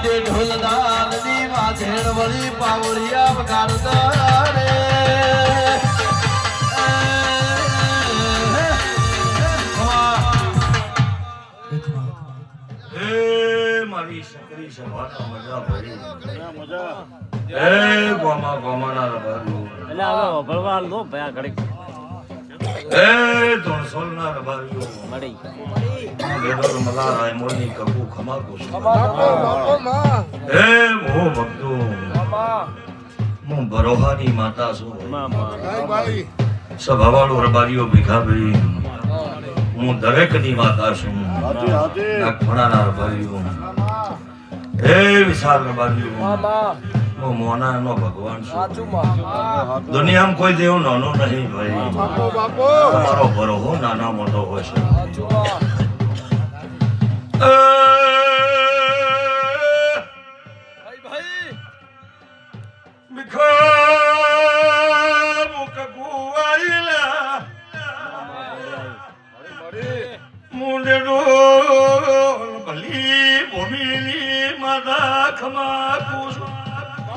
તે ઢોલદાર ની વાછેડ વળી પાવડિયા વગાડતા રે મારી સકરી સભાનો મજા ભરી મજા એ ગોમા ગોમાના રબારું એટલે હવે ભળવા લો ભયા ઘડી એ ધોણસોલના રબારું મળી બેડોર મલારાય મોની કબુ ખમાકો એ મો ભક્તો હું બરોહાની માતા છું સભાવાળો રબારીઓ ભીખાભાઈ હું દરેકની માતા છું નાગફણાના રબારીઓ એ વિશાળ રબારીઓ હું મોનાનો ભગવાન છું દુનિયામાં કોઈ દેવ નાનો નહીં ભાઈ તમારો બરોહો નાના મોટો હોય છે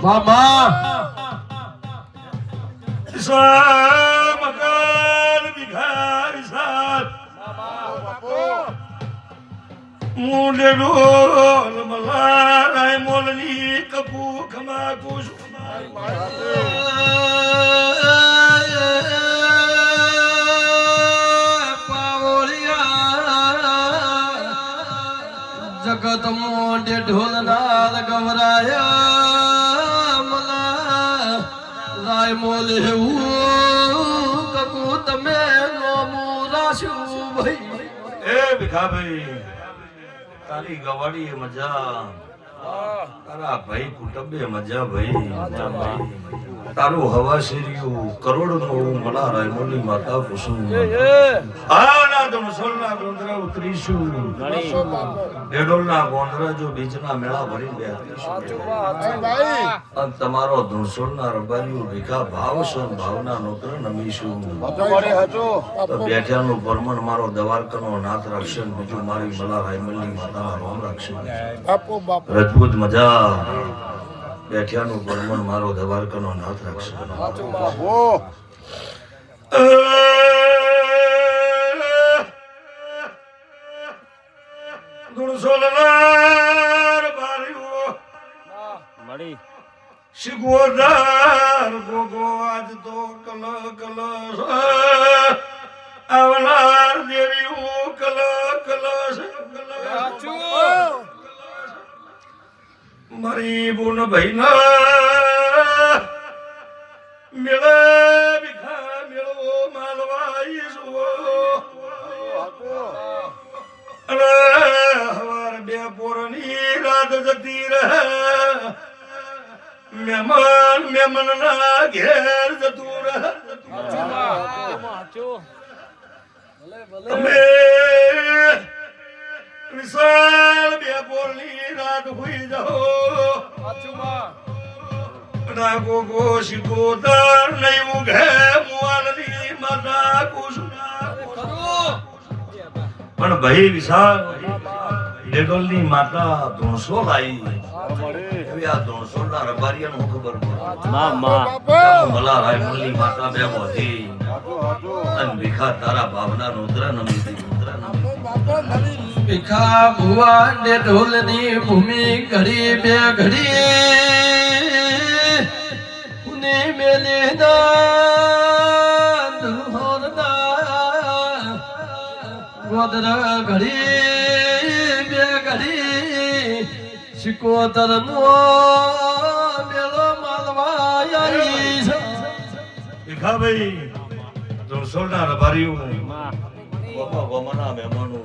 મામા મકાન ભિખારી સાલ મુંડે ડોલ મલારાય મોલની કપુ ખમા કુશ જગત મોઢે ઢોલનાર ગવરાયા મલા રાય મોલે કકુ તમે નોમુ રાશું ભાઈ એ ભિખાભાઈ તારી ગવાડી મજા તારા ભાઈ કુટુંબે મજા ભાઈ તારું હવા શેરિયું કરોડ નું મલારાય મોલી માતા કુસુમ આના તો મુસલના ગોંદરા ઉતરીશું ડેડોલના ગોંદરા જો બીજના મેળા ભરી બેઠીશું અને તમારો ધૂણસોલના રબારીઓ ભીખા ભાવસન ભાવના નોકર નમીશું તો બેઠાનું પરમણ મારો દવારકનો નાથ રાખશે બીજું મારી મલારાય મોલી માતાના રોમ રાખશે રજપૂત મજા બેઠિયાનું પરમણ મારો દવારકનો નાથ રાખશે ગુણસોલનાર બારીઓ મળી શિગોદાર ગોગો આજ તો કલ કલ આવનાર દેવીઓ કલ કલ મારી બોન ભાઈના મેળે ભીખા મેળવો માલવાઈ જુઓ અને હવાર બે પોરની રાત જતી રહે મહેમાન મેમનના ઘેર જતું રહે તમે વિશાળ બે પોરની રાત હોઈ જાઓ નાગો ગોશી ગોદાર નહીં ઉઘે મુવાલની માતા કુસુમ પણ ભાઈ વિશાળ ડેડોલની માતા ધોણસો લાવી એવી આ ધોણસોના રબારિયાનું ખબર પડે મલારાય મોલી માતા બે બોધી અને ભીખા તારા ભાવના રુદ્ર નમી ભીખા ભુવા ને ઢોલની ભૂમિ ઘડી બે ઘડી ઉને મેલે ગોદરા ઘડી બે ઘડી શિકોતર નો મેળો માલવાઈ ભીખા ભાઈ ધોણસોના રબારીઓ બાપા ગોમાના મહેમાનો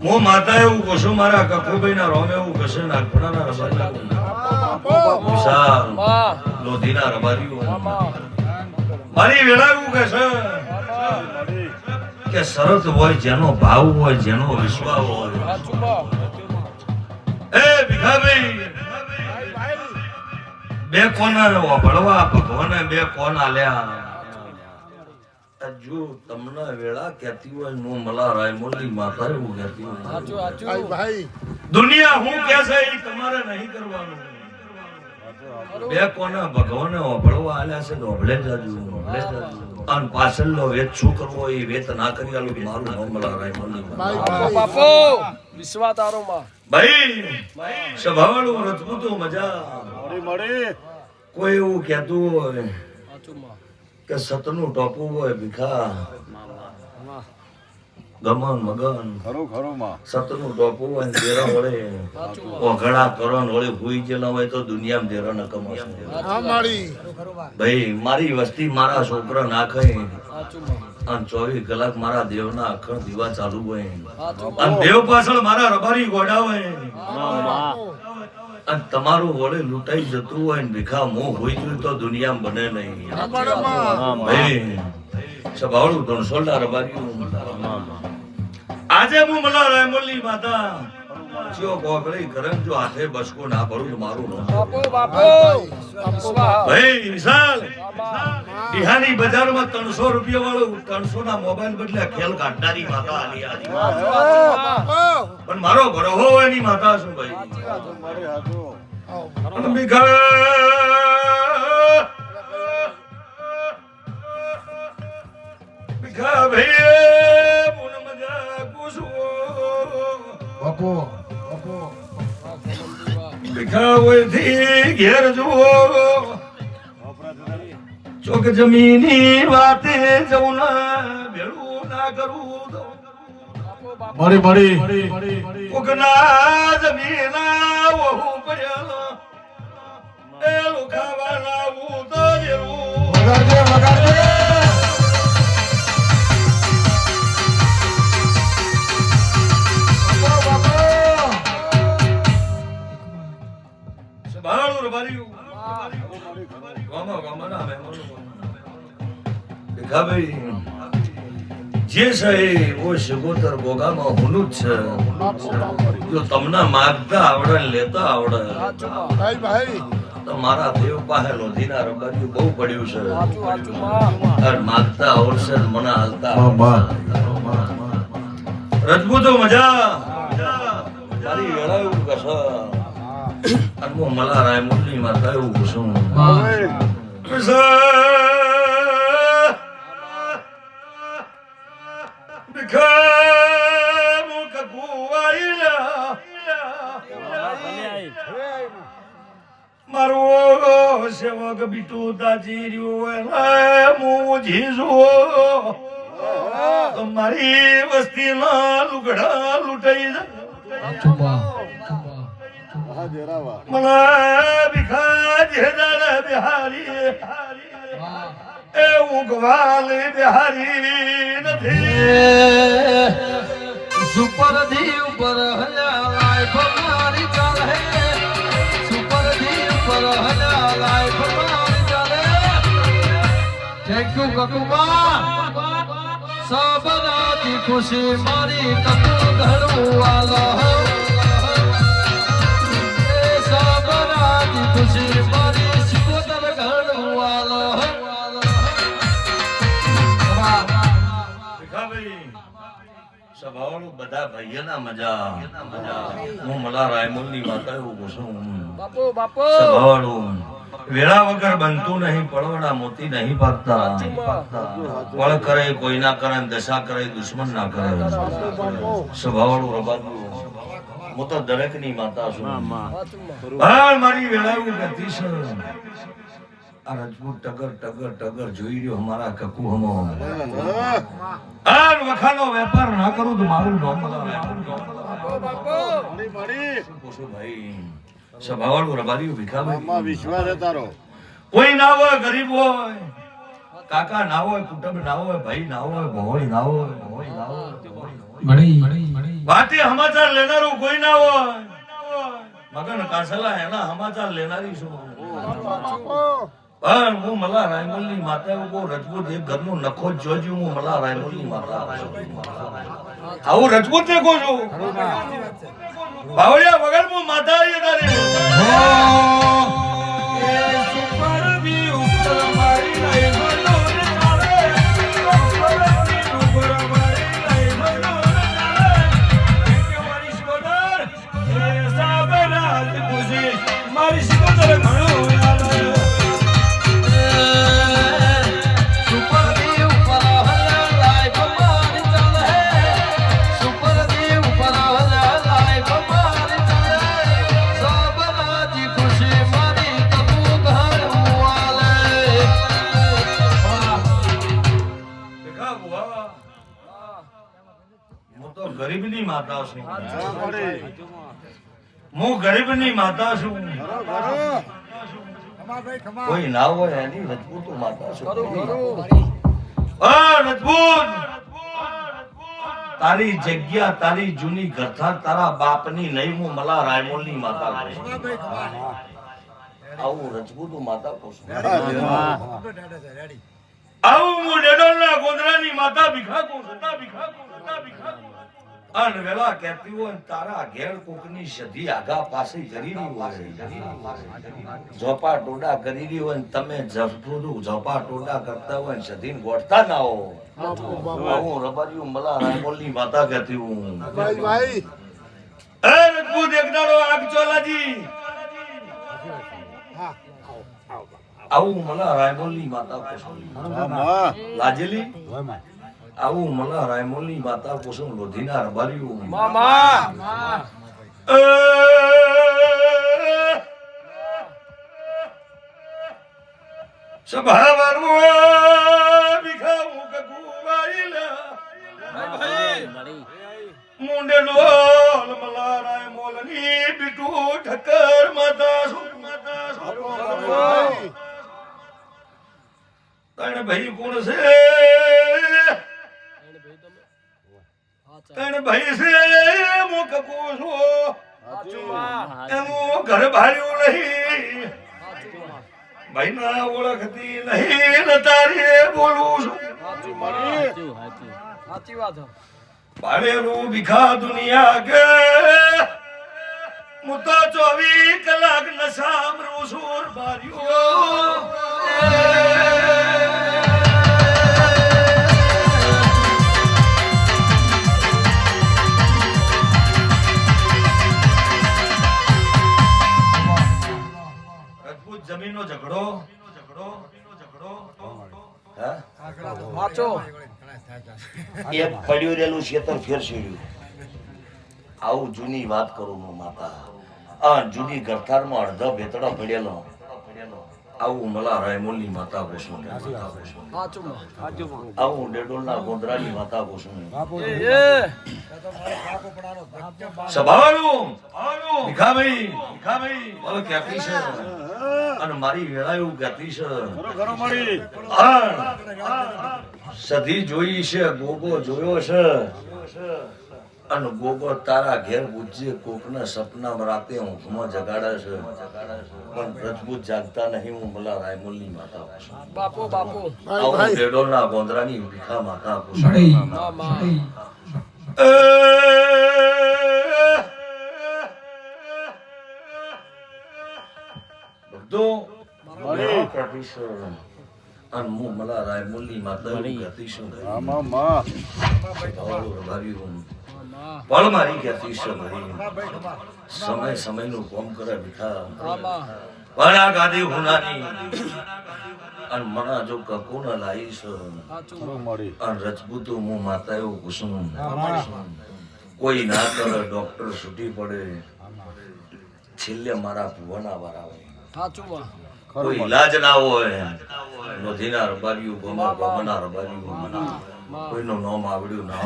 હું માતા એવું કશું મારા કકુભાઈ ના રોમ એવું કશે નાગપણાના રબારીઓ વિશાલ લોધીના રબારીઓ મારી વેળા એવું કશે કે શરત હોય જેનો ભાવ હોય જેનો વિશ્વાસ હોય એ ભીખાભાઈ બે કોના ભળવા ભગવાને બે કોના લ્યા જો તમને વેળા કહેતી હોય હું મલા રાયમોલની માતા એવું કહેતી હોય ભાઈ દુનિયા હું કહે છે એ તમારે નહીં કરવાનું બે કોના ભગવાને ઓભળવા આલ્યા છે તો ઓભળે જાજુ અને પાછળનો વેત શું કરવો એ વેત ના કરી આલું કે મારું નામ મલા રાયમોલની માતા બાપો વિશ્વાતારો માં ભાઈ સ્વભાવનું રજપૂતો મજા કોઈ એવું કહેતું હોય કે સતનું ટોપું હોય ભીખા ગમન મગન સતનું ટોપું હોય દેરા વળે ઓઘડા કરણ વળે ભૂઈ ગયેલા હોય તો દુનિયામાં દેરા ન કમાશે ભાઈ મારી વસ્તી મારા છોકરા ના ખાય અને 24 કલાક મારા દેવના અખંડ દીવા ચાલુ હોય અને દેવ પાછળ મારા રબારી ગોડા હોય અને તમારું વડે લૂંટાઈ જતું હોય ને ભીખા મોં હોઈ ગયું તો દુનિયામાં બને નહીં ભાઈ સભાવડું ધણસોલના રબારીયું આજે હું મલા રાયમોલની માતા જો ગોગળી કરે જો હાથે બસકો ના ભરું મારું ભાઈ વિશાલ ઈહાની બજારમાં 300 રૂપિયા વાળું 300 ના મોબાઈલ બદલે ખેલ કાઢનારી માતા આલી આલી પણ મારો ગ્રહો હોય એની માતા શું ભાઈ ભીખા ભાઈ મુન મજા કુસુ બાપો ભીખા હોય થી ઘેર જુઓ ચોક જમીની વાતે જવું ના ભેળું ના કરું મળી કોકના જમીના વહુ પડેલો એ લુખાવાના હું તો જેવું વગાડજે સભાળું રબારીયું ગામા ગામાના મહેમાનો ભીખા ભાઈ જે છે ઓ શિકોતર ગોગામાં હુનું જ છે જો તમને માગતા આવડે ને લેતા આવડે ભાઈ તો મારા દેવ પાસે લોધીના રબારીયું બહુ પડ્યું છે અને માગતા આવડશે ને મને હાલતા રજપૂતો મજા મારી વેળા એવું કશે અને હું મલા રાયમોલની માતા એવું પૂછું મારો સેવક બીટુ તાજી રહ્યો જીજો મારી વસ્તી ના લુગડા લૂંટાઈ મને ભીખા જેદાર બિહારી એ ઊંઘવાલ બિહારી નથી સુપર ધી ઉપર હલ્યા લાઈફ મારી ચાલે સુપર ધી ઉપર હલ્યા લાઈફ મારી ચાલે થેન્ક યુ કકુબા સબનાથી ખુશી મારી કકુ ઘડું વાલા ખુશી મારી શિકોતર ઘડું વાલા સભાવાળું બધા ભાઈઓના મજા હું મલા રાયમોલની માતા એવું પૂછું સભાવાળું વેળા વગર બનતું નહીં પડવડા મોતી નહીં પાકતા પળ કરે કોઈ ના કરે દશા કરે દુશ્મન ના કરે સભાવાળું રબાદું હું તો દરેક ની માતા છું મારી વેળા એવું કહેતી છે આ રજપૂત ટગર ટગર ટગર જોઈ રહ્યો અમારા કકુ હમો આ વખાનો વેપાર ના કરું તો મારું નામ ભાઈ સભાવાળું રબારીયું ભીખાભાઈ વિશ્વાસ છે તારો કોઈ ના હોય ગરીબ હોય કાકા ના હોય કુટુંબ ના હોય ભાઈ ના હોય ભોળી ના હોય વાતે સમાચાર લેનારું કોઈ ના હોય મગન કાસલા એના સમાચાર લેનારી શું પણ હું મલા રાયમોલની માતા એવું રજપૂત એક ઘરનું નખો જોજો હું મલા રાયમોલની માતા આવું રજપૂત દેખો છું બાવળિયા વગર હું માતા આવીએ તારે સુપર દી ઉપર મારી રાયમોલ ચાલે માતા છું મળી હું ગરીબની માતા છું કોઈ ના હોય એની રજપૂત માતા છું રજપૂત તારી જગ્યા તારી જૂની ગથા તારા બાપની નહીં હું મલા રાયમોલની માતા છું આવું રજપૂત માતા કહું છું આવું હું ડેડોલના ગોંદરાની માતા ભીખા કહું છું અન વેલા કહેતી હોય ને તારા ઘેર કોકની સધી આગા પાસે જરીની હોય ઝોપા ટોડા કરેલી હોય ને તમે ઝોપા ટોડા કરતા હોય ને સધીને ગોઠતા ના હો હું રબારીયું મલા રાયમોલની માતા કહેતી હું ભાઈ ભાઈ એ રજપૂત એક દાડો આગ ચોલાજી આવું મલા રાયમોલની માતા કહું લાજેલી આવું મલા રાયમોલની માતા કુસુમ લોધીના રબારીયું મામા સભાવરવો ભીખાવું કકુવાઈલા મળી મુંડે ડોલ મલા રાયમોલની બીટુ ઠક્કર માતા તણ ભાઈ કોણ છે તણ ભાઈ છે મો કકુ છો એનું ઘર ભાડ્યું નહીં ભાઈ ના ઓળખતી નહીં ને તારે બોલું છું સાચી વાત ભાડેલું ભીખા દુનિયા કે હું તો 24 કલાક નશામરું સુર બાર્યું જમીનનો ઝઘડો વાંચો એ પડ્યું રહેલું ખેતર ફેર છેડ્યું આવું જૂની વાત કરું હું માતા આ જૂની ગરથારમાં અડધો ભેતડો પડેલો આવું મલા રાયમોલની માતા કુસુમ આવું ડેડોલના ગોંદરાની માતા કુસુમ સભાવાળું ભીખાભાઈ બોલો ક્યાંથી છે અને મારી વેળા એવું કહેતી છે સધી જોઈ છે ગોગો જોયો છે અને ગોગો તારા ઘેર પૂજ્ય કોકના સપનામાં રાતે ઊંઘમાં જગાડે છે પણ રજપૂત જાગતા નહીં હું મલા રાયમોલની માતા છું બાપો આવું ડેડોલના ગોંદરાની ભીખા માતા છું બધો અને હું મલા રાયમોલની માતા કહેતી છું પળ મારી કહેતી છે સમય સમયનું કોમ કરે ભીખા પણ આ ગાદી હુનાની અને મના જો કકુન લાવી છે અને રજપૂતો હું માતા એવું કુસુમ કોઈ ના કરે ડોક્ટર છૂટી પડે છેલ્લે મારા ભુવના વાળા કોઈ ઈલાજ ના હોય નોધીના રબારીયું ગોમના રબારીયું કોઈનું નામ આવડ્યું ના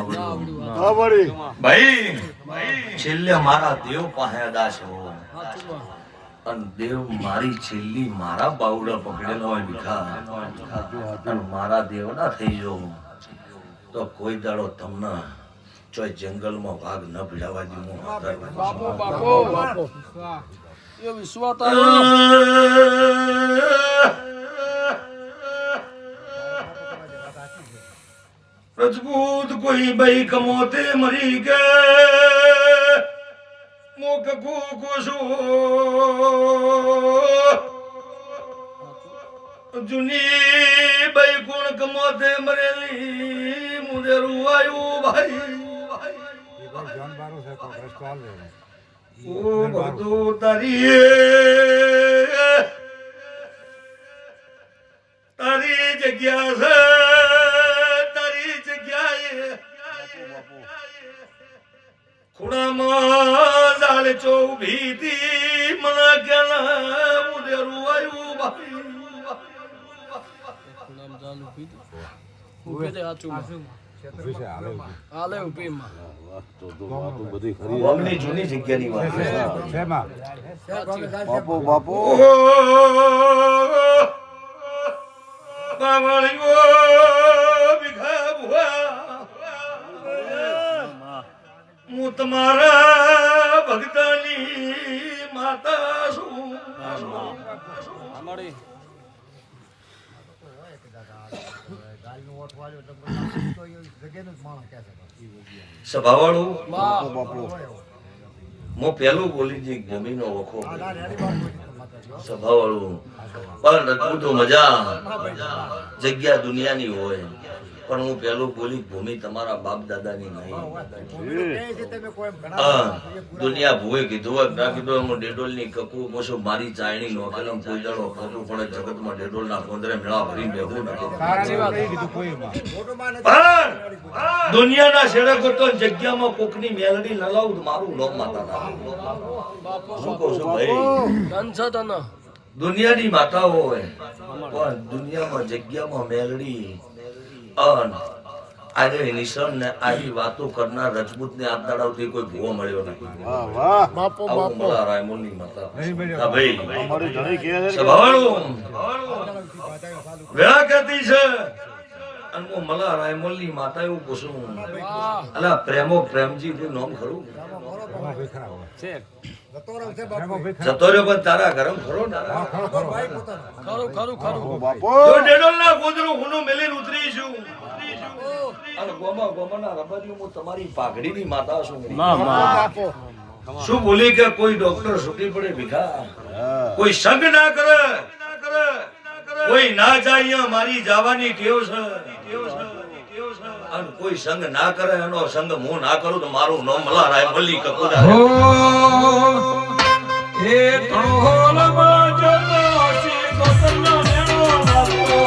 આવડ્યું ભાઈ છેલ્લે મારા દેવ પાસે દાસ હો અને દેવ મારી છેલ્લી મારા બાવડા પકડેલો હોય ભીખા અને મારા દેવ ના થઈ જાઉં તો કોઈ દાડો તમને ચોય જંગલમાં ભાગ ન ભીડાવા દઉં બાપો એ વિશ્વાસ રજપૂત કોઈ ભાઈ કમોતે મરી ગે મોક કુકુસુ જુની ભાઈ કોણ કમોતે મરેલી મુદે રૂવાયું ભાઈ ઓ ભક્તો તારી જગ્યા છે તારી જગ્યાએ ખૂણામાં જાળ ચોભી તી મને કેલા મુદે રૂવાયું ભાઈ હાલે ઉભીમાં ગામની જૂની જગ્યાની વાત છે. બાપુ બાપુ બાવળીઓ ભીખા ભુવા, હું તમારા ભક્તની માતા છું. સભાવાળું બાપુ હું પેલું બોલી દી જમીનો વખો સભાવાળું પણ રજપૂતો મજા જગ્યા દુનિયાની હોય, પણ હું પેલું બોલી ભૂમિ તમારા બાપ દાદાની નહીં. દુનિયા ભૂએ કીધું હોય ના કીધું હું ડેડોલ ની કકુ મોશું મારી ચાયણી નો કલમ કોઈ દાડો ખોટું પડે જગતમાં ડેડોલ ના કોંદરે મેળા ભરી બેહું નથી. દુનિયાના શેડકો તો જગ્યામાં કોકની મેલડી લલાવું મારું નામ માતા શું કહું છું ભાઈ? દુનિયાની માતા હોય પણ દુનિયામાં જગ્યામાં મેલડી આજે નિશાન ને આવી વાતો કરનાર રજપૂત ને આપદાડાવથી કોઈ ભૂવો મળ્યો નથી. વાહ વાહ બાપુ આવું બાપુ મળા રાયમોલની માતા. હા ભાઈ અમારી ઘણી કહે છે સભાવાળું વેળા કહેતી છે અને હું મળા રાયમોલની માતા એવું પૂછું અલા પ્રેમો પ્રેમજી નું નામ ખરું જતો રહ્યો પણ તારા ગરમ ખરો ને બાપુ જો ડેડોલના ગોદરું હુંનું મેલીને ઉતરી છું અને ગોમાના રબારીઓ હું તમારી પાઘડીની માતા છું. બાપુ શું બોલી કે કોઈ ડોક્ટર છૂટી પડે ભીખા, કોઈ સંગ ના કરે, કોઈ ના જાય મારી જવાની ટેવ છે, અને કોઈ સંગ ના કરે એનો સંગ હું ના કરું તો મારું નામ મલા રાયમોલી કકોડા. એ તણોલમાં જતો હસી કોતરનો નેણો નાચતો,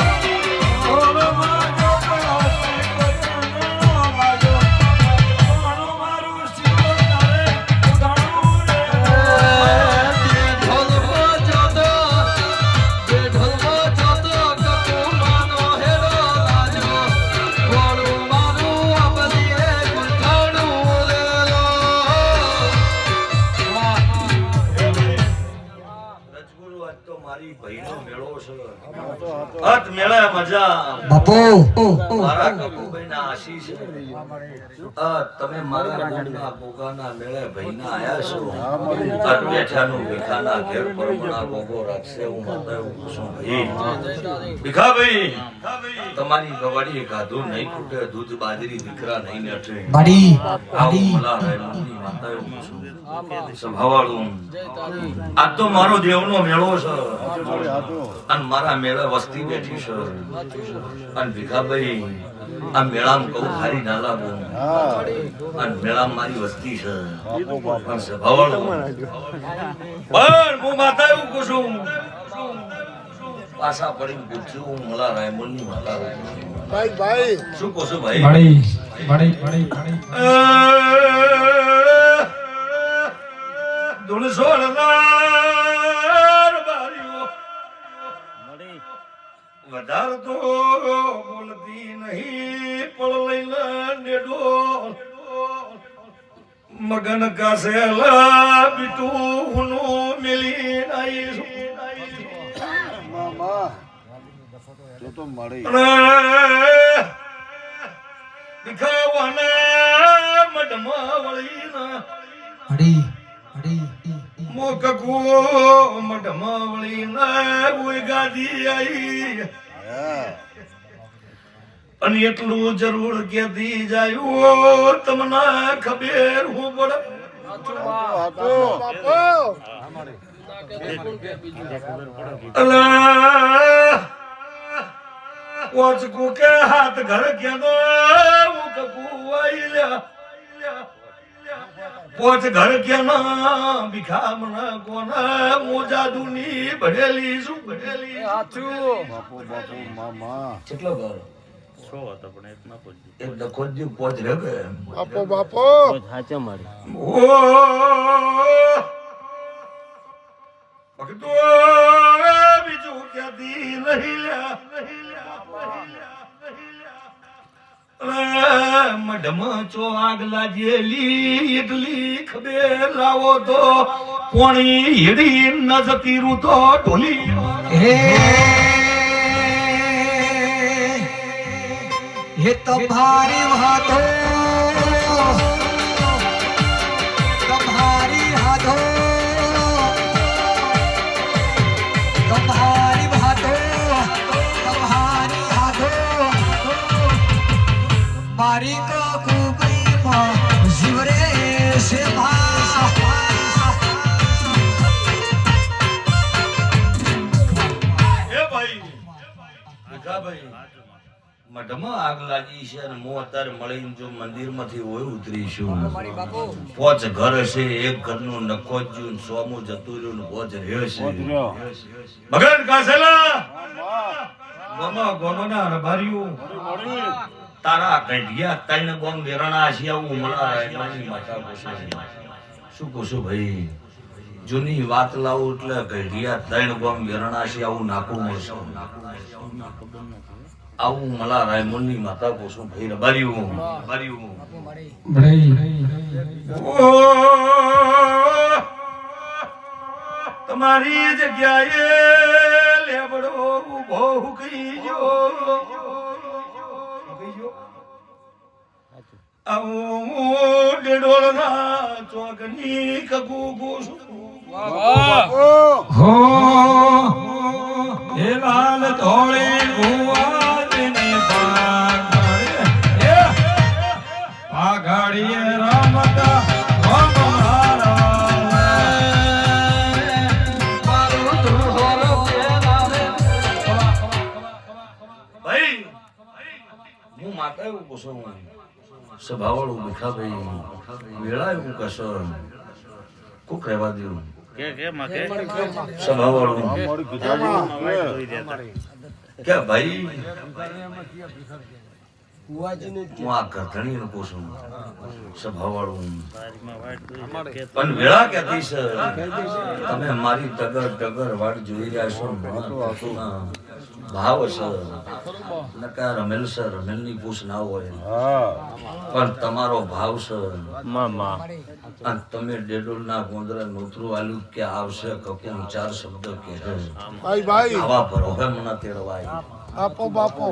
તણોલમાં જતો હસી કોતરનો નાચતો, મારું મારું શિવ તારે ઉધાણું રે. ઢોલમાં જતો કકુમાનો હેડો લાજો, ગોળું મારું અબલીએ ગુંઠાણું લેલો. રજગુરુ આજ તો મારી ભાઈનો મેળો છે. હાથ મેળા મજા મારા કકુભાઈના આશીષ છે. તમે મારા ગામના ગોગાના મેળે ભાઈના આયા છો. આ બેઠાનું ભીખાના ઘેર પરમણા ગોગો રાખશે હું માતા એવું પૂછું ભાઈ. ભીખાભાઈ તમારી ગવાડી ખાધું નહીં ખૂટે, દૂધ બાજરી દીકરા નહીં નઠે. આવું મલા રાયમોલની માતા એવું પૂછું. સભાવાળું આ તો મારો દેવનો મેળો છે અને મારા મેળે વસ્તી બેઠી છે. અને ભીખાભાઈ આ મેળામાં કહું હારી ના લાગુ અને મેળામાં મારી વસ્તી છે. પણ સભાવાળું પણ હું માતા એવું પૂછું પાછા પડીને પૂછ્યું હું મલા રાયમોલની માતા ભાઈ ભાઈ શું કહો છો ભાઈ? વધાર તો બોલતી નહીં પણ લઈલા નેડો મગન કાસેલા બીટું હુનું મિલી આઈશું મામા તો મળી દિખાવાના મઢમાં વળીના મોકકુ મઢમાં વળીના કોઈ ગાદી આઈ અને એટલું જરૂર કેતી જાય તમને ખબર હું પડે. બાપુ પોચકુ કે હાથ ઘર કે પોચ ઘર કે ના ભીખામણા કોના હું જાદુની ભરેલી છું ભરેલી. બાપુ બાપુ મામા કેટલો ઘર એક ડખો જ પોચ રહે કે બાપુ બાપુ સાચા મારી ભક્તો બીજું ક્યાંથી નહીં લ્યા મઢમાં ચો આગ લાગેલી એટલી ખબર લાવો તો પોણી હીડી ન જતી રૂ તો ઢોલી ये तुम्हारी हाथों तुम्हारी हाथों तुम्हारी हाथों तुम्हारी हाथों मारी को कुबई में जीवरे से એ ભાઈ ભીખા ભાઈ મઢમાં આગ લાગી છે અને હું અત્યારે મળીને જો મંદિરમાંથી હોય ઉતરીશું પોચ ઘર હશે એક ઘરનું નખો જ જ્યું, સોમું જતું રહ્યું ને પોચ રહ્યો છે મગન કાસેલા ગોમા ગોમના રબાર્યું તારા કઢિયા તૈણ ગોમ વેરણા છે આવું મળા રાયમાની માતા પૂછે શું પૂછું ભાઈ જૂની વાત લાવું એટલે કઢિયા તૈણ ગોમ વેરણા છે આવું નાખું મળશે આવું મલા રાયમોની માતા પૂછું ભાઈ રબાર્યું તમારી જગ્યાએ લેબડો ઉભો કઈ ગયો આવું ડેડોળના ચોકની કગુ ગોસું હો એ લાલ ધોળે ગુવાજને પાઘડીએ રમતા ભાઈ હું માતા એવું પૂછું સભાવાળું ભીખા ભાઈ વેળા એવું કશો કોક રહેવા દઉં સભાવાળું મારી ગીતાજી કે ભાઈ હું આ ગરધણી નું પૂછું સભાવાળું પણ વેળા ક્યાંથી છે તમે મારી ટગર ટગર વાટ જોઈ રહ્યા છો ભાવ છે નકા રમેલ છે રમેલ ની પૂછ ના હોય હા પણ તમારો ભાવ છે મામા અને તમે ડેડોલ ના ગોંદરા નોતરું આલ્યું કે આવશે કકું ચાર શબ્દ કે ભાઈ ભાઈ આવા ભરોહે મને તેડવાય બાપો બાપો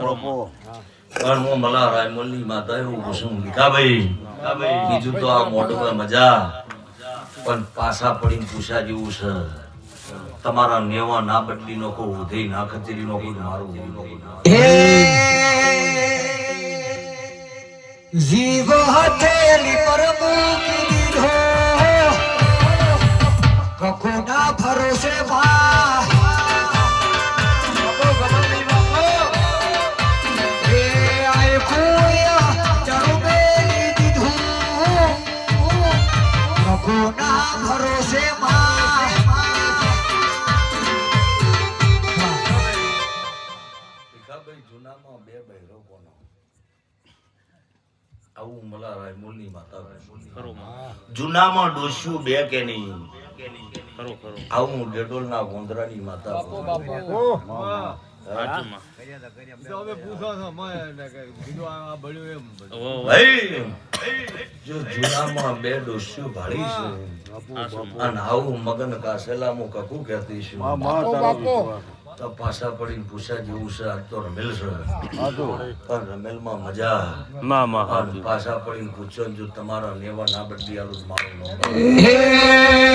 પણ હું મલા રાયમોલની માતા એવું પૂછું ભીખાભાઈ બીજું તો આ મોઢું મજા પણ પાછા પડીને પૂછા જેવું છે તમારા નેવા ના બદલી નો કોઈ ઉધઈ ના ખચેરી નો કોઈ મારું जीव हथेली पर मूकी दीधो कखोना भरोसे भरोसे ભીખાભાઈ જૂનામાં બે બહેરો કોનો આવું મલા રાયમોલની માતા જૂનામાં ડોસ્યું બે કે નહીં આવું ડેડોલના ગોંદરાની માતા ભાઈ જો જૂનામાં બે ડોસ્યું ભાળી છે અને આવું મગન કાસેલામાં કકુ કહેતી છું બાપો તો પાછા પડીને પૂછા જેવું છે આજ તો રમેલ છે હાજો પણ રમેલમાં મજા મામા અને પાછા પડીને પૂછો ને જો તમારા નેવા ના બદલી આલું તો મારું નામ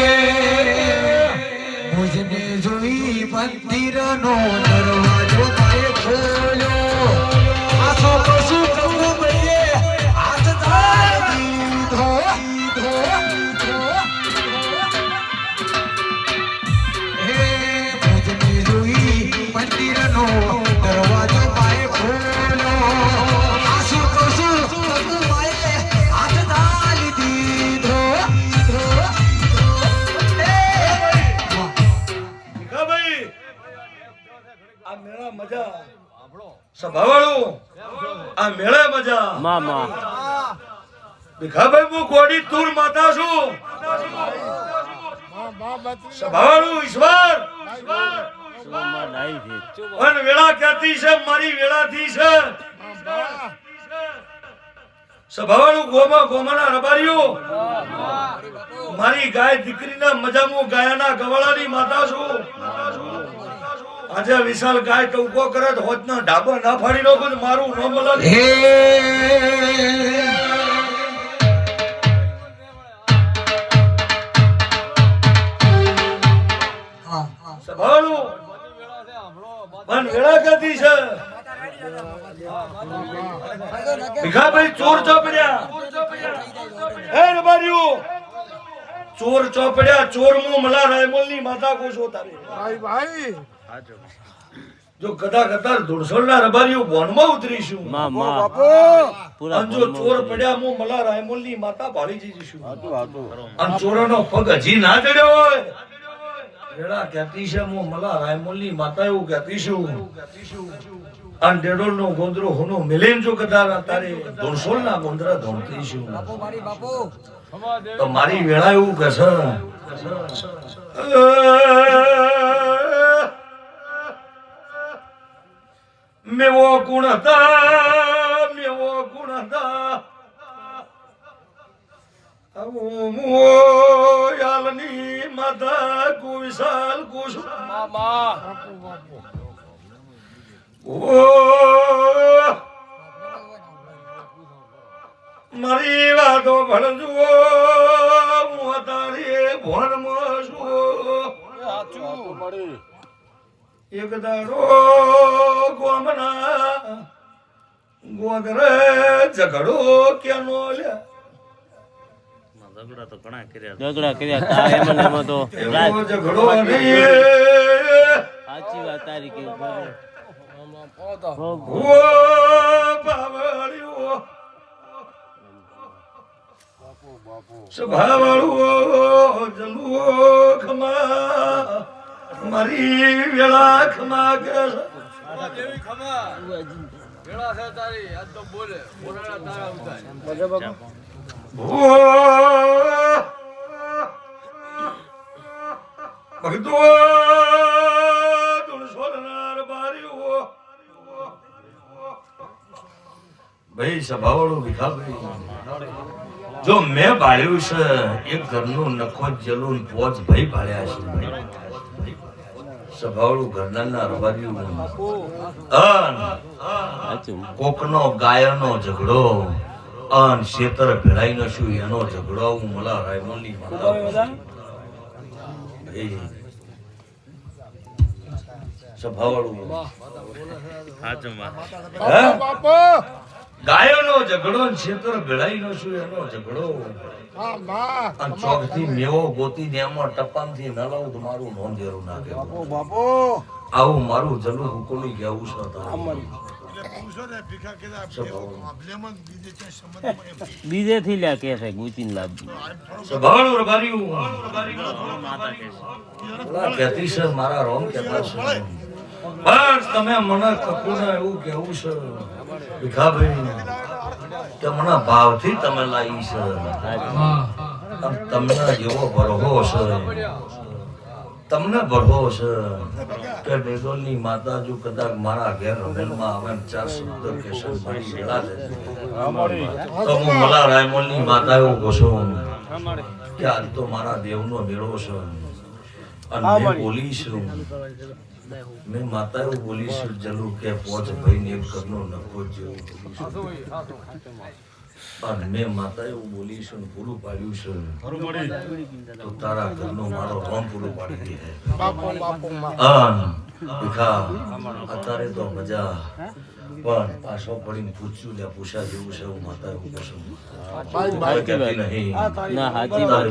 मुझने जोई मंदिर नो दरवाजो माए खोलो आसो पशु प्रभु भये हाथ दाई धो हे मुझने जोई मंदिर नो दरवाजो माए खोलो आसो पशु प्रभु भये हाथ दाई दीधो આ મેળા મજા સભાવાળું આ મેળે મજા મામા ભીખાભાઈ હું ગોડી તુર માતા છું સભાવાળું ઈશ્વર સુમા ડાઈ છે અને વેળા ક્યાંથી છે મારી વેળાથી છે સભાવાળું ગોમાના રબારીઓ મારી ગાય દીકરીના મજામું ગાયાના ગવાળાની માતા છું. આજે વિશાલ ગાય ટૂંકો કરે તો હોજના ઢાબા ના ફાડી નાખો તો મારું નામ બોલાવી. હે સભાવાળું પણ વેળા ક્યાંથી છે? ભીખાભાઈ ચોર ચોપડ્યા. હે રબારીઓ, ચોર ચોપડ્યા. ચોર મું મલા રાયમોલની માતા કોશો તારે. ભાઈ ભાઈ જો ગદા ગદાર ધોળસોલના રબારીઓ બોનમાં ઉતરીશું. માં માં બાપુ પૂરા અને જો ચોર પડ્યા મું મલા રાયમોલની માતા ભાળી જઈશું. અને ચોરોનો પગ હજી ના ચડ્યો હોય વેળા કહેતી છે મું મલા રાયમોલની માતા એવું કહેતી છું. અને ડેડોલનો ગોંદરો હોનો મિલેન જો કદાર તારે ધોળસોલના ગોંદરા ધોળતી છું. તો મારી વેળા એવું કહેશે મેવો ગુણ હતા, મેવો ગુણ હતા. યાલની માતા કુવિશાલ કુશ મારી વાતો ભણજો હું તારી ભણમાં છું. એક દાડો ગોમના ગોદરે ઝઘડો ક્યાંનો લ્યા. ઝઘડા કર્યા તા એમાં તો એવો ઝઘડો નહીં. સાચી વાત તારી કે ઓ બાવળિયો સભાવાળું જલુઓ ખમા મારી વેળા ખમા કે દેવી ખમા વેળા છે તારી આજ તો બોલે બોલાડા તારા ઉતાર ભગતો તુલસોલનાર બારીઓ ભાઈ સભાવાળું ભીખાભાઈ જો મેં બાળ્યું છે એક ઘરનું નખો જલું પોચ ભાઈ બાળ્યા છે. સભાવાળું ઘરના રબારીઓ કોકનો ગાયનો ઝઘડો અન શેતર ભેળાઈ ન શું એનો ઝઘડો હું મલા રાયમોલની માતા સભાવાળું બાપુ ગાયનો ઝઘડો ને શેતર ભેળાઈ ન શું એનો ઝઘડો હા માં અને ચોકથી મેવો ગોતી ને એમાં ટપામથી ન લાવું તો મારું નોંધેરું નાખે. બાપુ આવું મારું જલું હુકોલી કેવું છે બીજે થી લ્યા કે છે ગુચીને લાવજો. સભાવાળું રબારીયું કહેતી છે મારા રોમ કહેતા છે બસ તમે મને કકુને એવું કેવું છે ભીખાભાઈ કે મને ભાવથી તમે લાવી છે. તમને જેવો ભરહો છે, તમને ભરહો છે કે ડેડોલની માતા જો કદાચ મારા ઘેર રમેલમાં આવે ને ચાર શબ્દ કહેશે મારી વેળા જશે તો હું મલા રાયમોલની માતા એવું કહું કે આજ તો મારા દેવનો મેળો છે. અને મેં બોલી છું, મેં માતા એવું બોલી છું જરૂર કે પોચ ભાઈ ને એક ઘરનો નખો જેવું અને મેં માતા એવું બોલી છું પૂરું પાડ્યું છે તો તારા ઘરનો મારો રોમ પૂરું પાડી દે. બાપુ બાપુ માં અત્યારે તો મજા પણ પાછો પડીને પૂછ્યું ને પૂછા જેવું છે એવું માતા એવું કશું ભાઈ ભાઈ કહેતી નહીં. ના સાચી વાત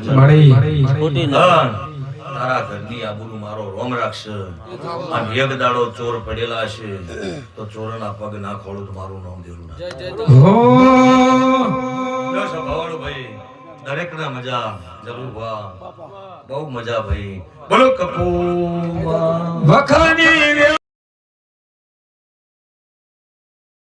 ખોટી ના તારા ઘરની આબરૂ મારો રોમ રાખશે. અને એક દાડો ચોર પડેલા છે તો ચોરના પગ ના ખોલું તો મારું નામ દેરું ના. સભાવાળું ભાઈ દરેક ના મજા જરૂર બહુ મજા ભાઈ બોલો કપૂર વખાને